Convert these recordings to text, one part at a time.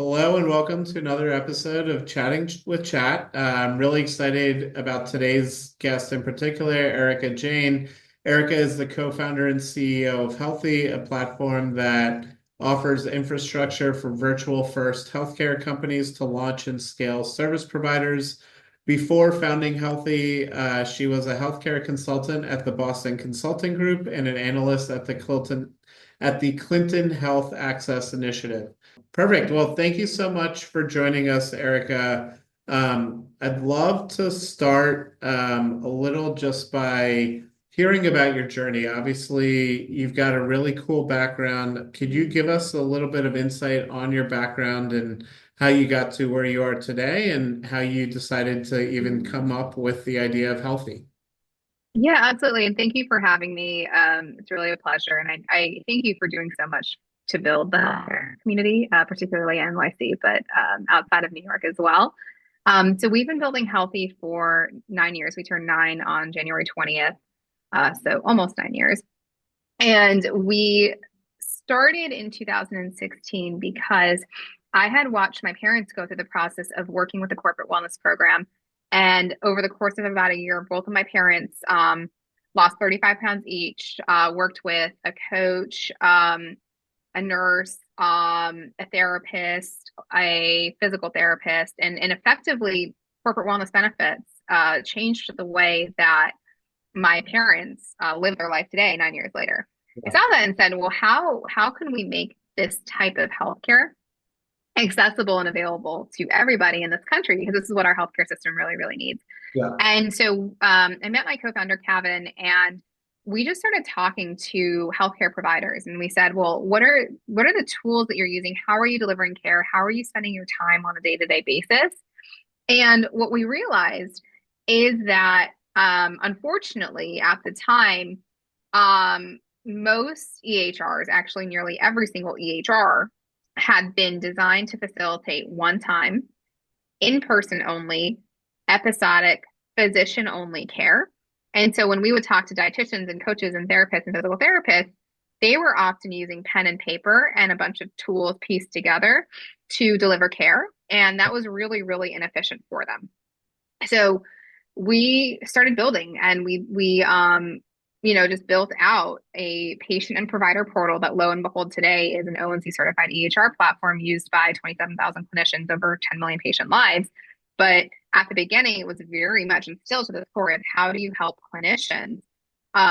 Hello and welcome to another episode of Chatting with Chat. I'm really excited about today's guest in particular, Erica Jain. Erica is the co-founder and CEO of Healthie, a platform that offers infrastructure for virtual first healthcare companies to launch and scale service providers. Before founding Healthie, she was a healthcare consultant at the Boston Consulting Group and an analyst at the Clinton Health Access Initiative. Perfect. Well, thank you so much for joining us, Erica. I'd love to start a little just by hearing about your journey. Obviously, you've got a really cool background. Could you give us a little bit of insight on your background and how you got to where you are today and how you decided to even come up with the idea of Healthy? Yeah, absolutely. And thank you for having me. It's really a pleasure. And I thank you for doing so much to build the healthcare community, particularly NYC, but outside of New York as well. So we've been building Healthy for 9 years. We turned nine on January 20th, so almost 9 years. And we started in 2016 because I had watched my parents go through the process of working with a corporate wellness program. And over the course of about a year, both of my parents lost 35 pounds each, worked with a coach, a nurse, a therapist, a physical therapist, and effectively corporate wellness benefits changed the way that my parents live their life today, 9 years later. I saw that and said, well, how can we make this type of healthcare accessible and available to everybody in this country? Because this is what our healthcare system really, really needs. Yeah. And so I met my co-founder, Kevin, and we just started talking to healthcare providers. And we said, well, what are the tools that you're using? How are you delivering care? How are you spending your time on a day-to-day basis? And what we realized is that, unfortunately, at the time, most EHRs, actually nearly every single EHR, had been designed to facilitate one-time, in-person only, episodic, physician-only care. And so when we would talk to dietitians and coaches and therapists and physical therapists, they were often using pen and paper and a bunch of tools pieced together to deliver care. And that was really, really inefficient for them. So we started building and we just built out a patient and provider portal that lo and behold today is an ONC certified EHR platform used by 27,000 clinicians over 10 million patient lives. But at the beginning, it was very much and still to the core of how do you help clinicians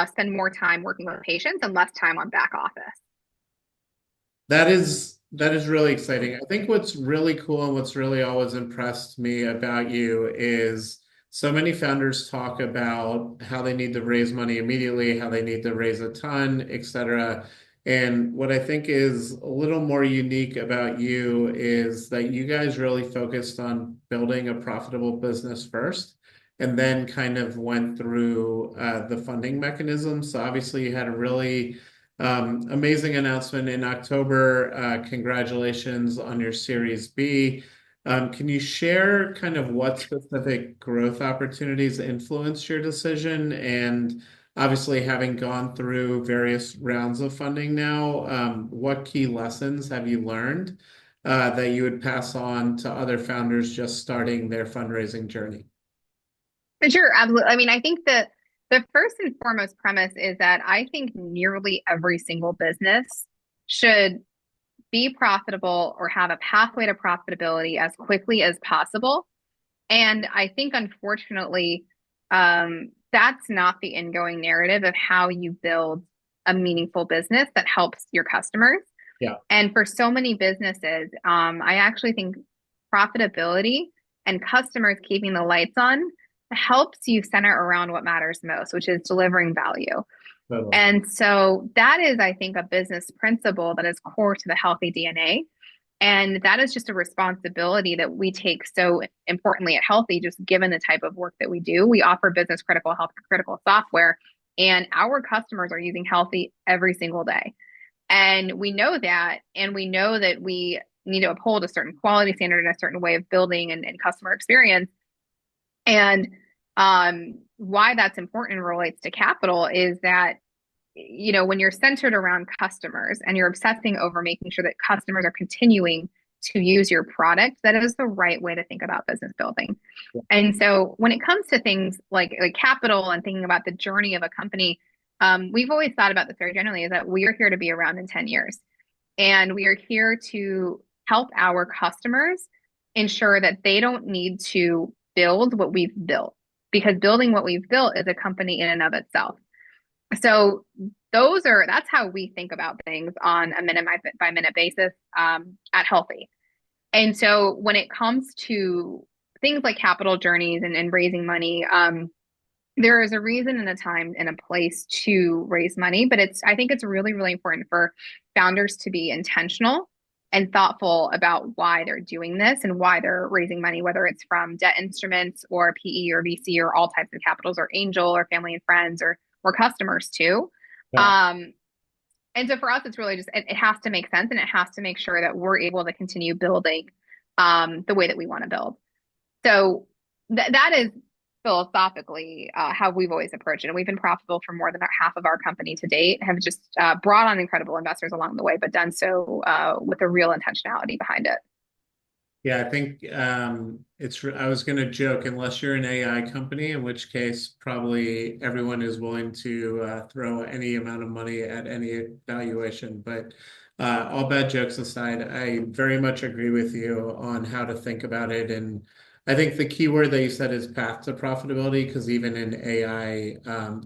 spend more time working with patients and less time on back office. That is really exciting. I think what's really cool and what's really always impressed me about you is so many founders talk about how they need to raise money immediately, how they need to raise a ton, et cetera. And what I think is a little more unique about you is that you guys really focused on building a profitable business first and then kind of went through the funding mechanism. So obviously you had a really amazing announcement in October. Congratulations on your Series B. Can you share kind of what specific growth opportunities influenced your decision? And obviously, having gone through various rounds of funding now, what key lessons have you learned that you would pass on to other founders just starting their fundraising journey? Sure, absolutely. I mean, I think that the first and foremost premise is that I think nearly every single business should be profitable or have a pathway to profitability as quickly as possible. And I think, unfortunately, that's not the ingoing narrative of how you build a meaningful business that helps your customers. Yeah. And for so many businesses, I actually think profitability and customers keeping the lights on helps you center around what matters most, which is delivering value. Totally. And so that is, I think, a business principle that is core to the Healthy DNA. And that is just a responsibility that we take so importantly at Healthy, just given the type of work that we do. We offer business critical, health critical software, and our customers are using Healthy every single day. And we know that, and we know that we need to uphold a certain quality standard and a certain way of building and customer experience. And why that's important relates to capital is that, when you're centered around customers and you're obsessing over making sure that customers are continuing to use your product, that is the right way to think about business building. And so when it comes to things like capital and thinking about the journey of a company, we've always thought about this very generally is that we are here to be around in 10 years. And we are here to help our customers ensure that they don't need to build what we've built, because building what we've built is a company in and of itself. So that's how we think about things on a minute by minute basis at Healthie. And so when it comes to things like capital journeys and raising money, there is a reason and a time and a place to raise money, but I think it's really, really important for founders to be intentional and thoughtful about why they're doing this and why they're raising money, whether it's from debt instruments or PE or VC or all types of capitals or angel or family and friends or customers too. Yeah. And so for us, it's really just it has to make sense and it has to make sure that we're able to continue building the way that we want to build. So that is philosophically how we've always approached it. And we've been profitable for more than half of our company to date, have just brought on incredible investors along the way, but done so with a real intentionality behind it. Yeah, I think I was going to joke, unless you're an AI company, in which case probably everyone is willing to throw any amount of money at any valuation. But all bad jokes aside, I very much agree with you on how to think about it. And I think the key word that you said is path to profitability, because even in AI,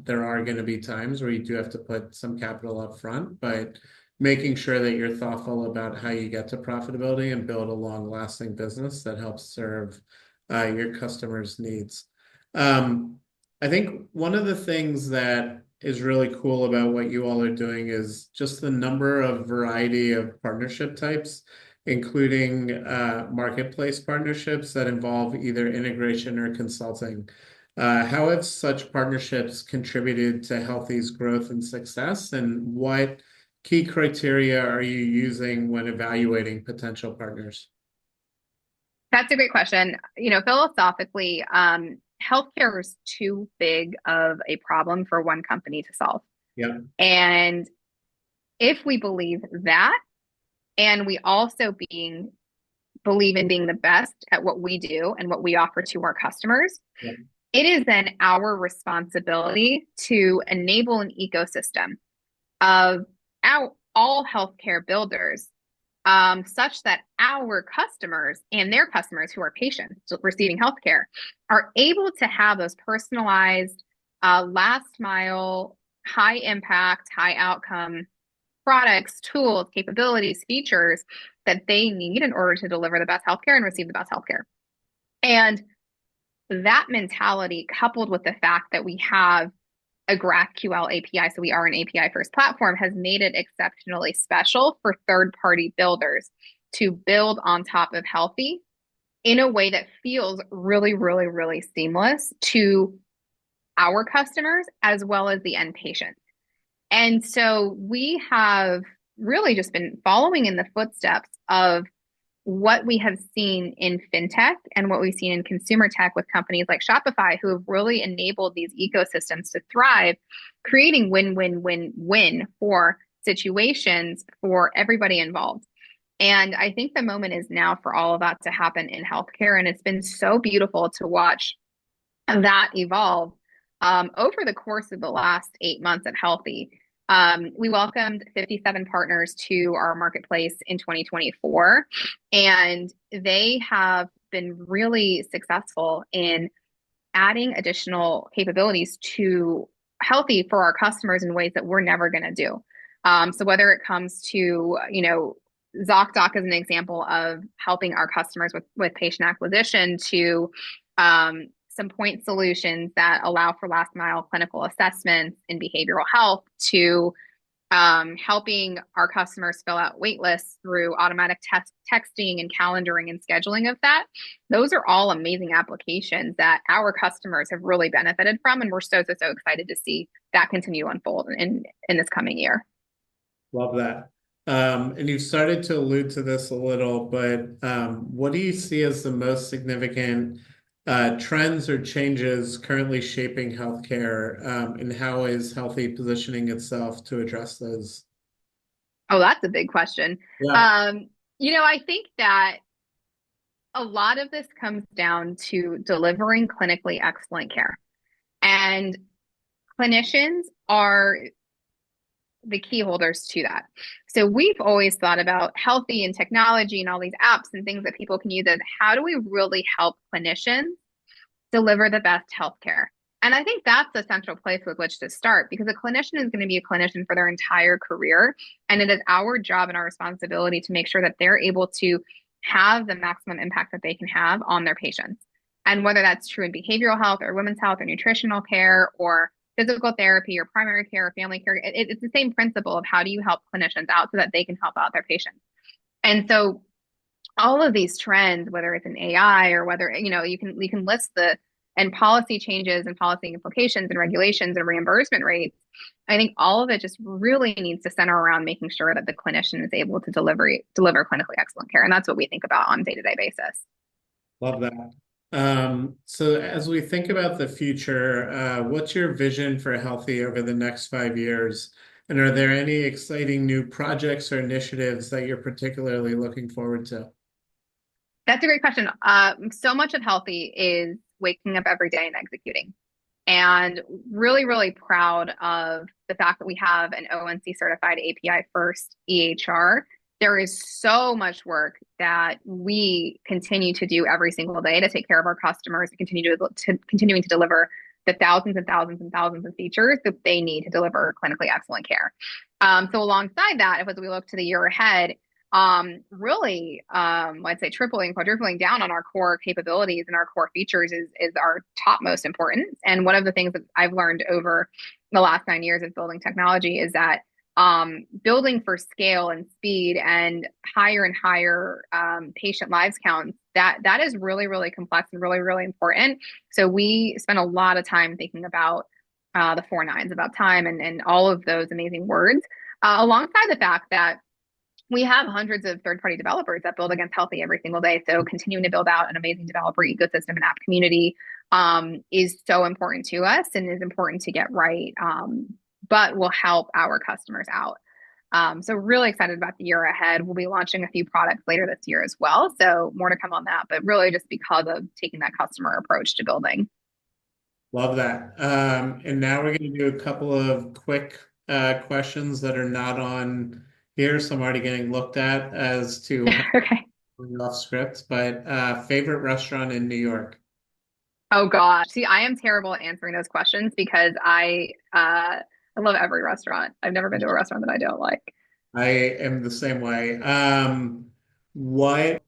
there are going to be times where you do have to put some capital up front, but making sure that you're thoughtful about how you get to profitability and build a long-lasting business that helps serve your customers' needs. I think one of the things that is really cool about what you all are doing is just the number of variety of partnership types, including marketplace partnerships that involve either integration or consulting. How have such partnerships contributed to Healthie's growth and success, and what key criteria are you using when evaluating potential partners? That's a great question. Philosophically, healthcare is too big of a problem for one company to solve. Yeah. And if we believe that, and we also believe in being the best at what we do and what we offer to our customers, Yeah. it is then our responsibility to enable an ecosystem of all healthcare builders, such that our customers and their customers who are patients receiving healthcare are able to have those personalized, last mile, high impact, high outcome products, tools, capabilities, features that they need in order to deliver the best healthcare and receive the best healthcare. And that mentality, coupled with the fact that we have a GraphQL API, so we are an API first platform, has made it exceptionally special for third party builders to build on top of Healthie in a way that feels really, really, really seamless to our customers as well as the end patient. And so we have really just been following in the footsteps of what we have seen in fintech and what we've seen in consumer tech with companies like Shopify, who have really enabled these ecosystems to thrive, creating win-win-win-win for situations for everybody involved. And I think the moment is now for all of that to happen in healthcare. And it's been so beautiful to watch that evolve over the course of the last 8 months at Healthie. We welcomed 57 partners to our marketplace in 2024, and they have been really successful in adding additional capabilities to Healthie for our customers in ways that we're never going to do. So whether it comes to, ZocDoc as an example of helping our customers with patient acquisition, to some point solutions that allow for last mile clinical assessments in behavioral health, to helping our customers fill out wait lists through automatic texting and calendaring and scheduling of that. Those are all amazing applications that our customers have really benefited from. And we're so excited to see that continue to unfold in this coming year. Love that. And you've started to allude to this a little, but what do you see as the most significant trends or changes currently shaping healthcare, and how is Healthie positioning itself to address those? Oh, that's a big question. Yeah. I think that a lot of this comes down to delivering clinically excellent care. And clinicians are the key holders to that. So we've always thought about Healthie and technology and all these apps and things that people can use as how do we really help clinicians deliver the best healthcare? And I think that's the central place with which to start because a clinician is going to be a clinician for their entire career. And it is our job and our responsibility to make sure that they're able to have the maximum impact that they can have on their patients. And whether that's true in behavioral health or women's health or nutritional care or physical therapy or primary care or family care, it's the same principle of how do you help clinicians out so that they can help out their patients. And so all of these trends, whether it's an AI or whether, you can list the and policy changes and policy implications and regulations and reimbursement rates. I think all of it just really needs to center around making sure that the clinician is able to deliver clinically excellent care. And that's what we think about on a day-to-day basis. Love that. So as we think about the future, what's your vision for Healthy over the next 5 years? And are there any exciting new projects or initiatives that you're particularly looking forward to? That's a great question. So much of Healthy is waking up every day and executing. And really, really proud of the fact that we have an ONC certified API first EHR. There is so much work that we continue to do every single day to take care of our customers and continuing to deliver the thousands and thousands and thousands of features that they need to deliver clinically excellent care. So alongside that, as we look to the year ahead, really, I'd say tripling, quadrupling down on our core capabilities and our core features is our topmost importance. And one of the things that I've learned over the last 9 years of building technology is that building for scale and speed and higher and higher patient lives counts, that is really, really complex and really, really important. So we spend a lot of time thinking about the 4 nines, about time and all of those amazing words, alongside the fact that we have hundreds of third-party developers that build against Healthy every single day. So continuing to build out an amazing developer ecosystem and app community is so important to us and is important to get right, but will help our customers out. So really excited about the year ahead. We'll be launching a few products later this year as well. So more to come on that, but really just because of taking that customer approach to building. Love that. And now we're going to do a couple of quick questions that are not on here. So I'm already getting looked at as to how Okay. off script, but favorite restaurant in New York? Oh gosh. See, I am terrible at answering those questions because I love every restaurant. I've never been to a restaurant that I don't like. I am the same way. What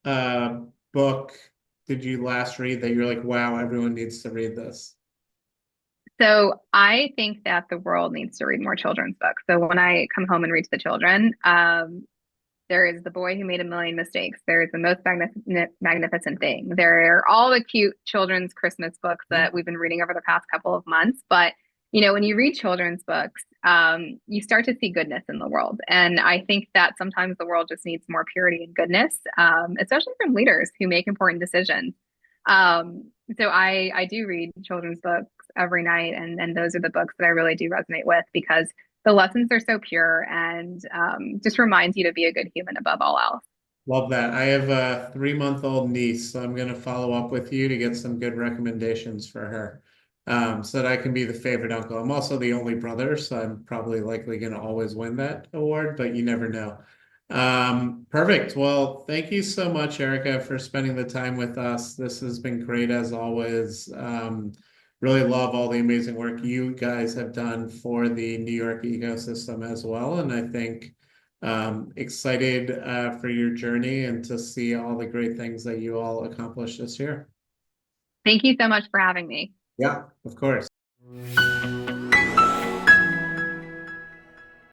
uh, book did you last read that you're like, wow, everyone needs to read this? So I think that the world needs to read more children's books. So when I come home and read to the children, there is The Boy Who Made a Million Mistakes. There is The Most Magnificent Thing. There are all the cute children's Christmas books that we've been reading over the past couple of months. But, when you read children's books, you start to see goodness in the world. And I think that sometimes the world just needs more purity and goodness, especially from leaders who make important decisions. So I do read children's books every night, and those are the books that I really do resonate with because the lessons are so pure and just reminds you to be a good human above all else. Love that. I have a 3-month-old niece, so I'm going to follow up with you to get some good recommendations for her, so that I can be the favorite uncle. I'm also the only brother, so I'm probably likely going to always win that award, but you never know. Perfect. Well, thank you so much, Erica, for spending the time with us. This has been great as always. Really love all the amazing work you guys have done for the New York ecosystem as well. And I think excited for your journey and to see all the great things that you all accomplished this year. Thank you so much for having me. Yeah, of course.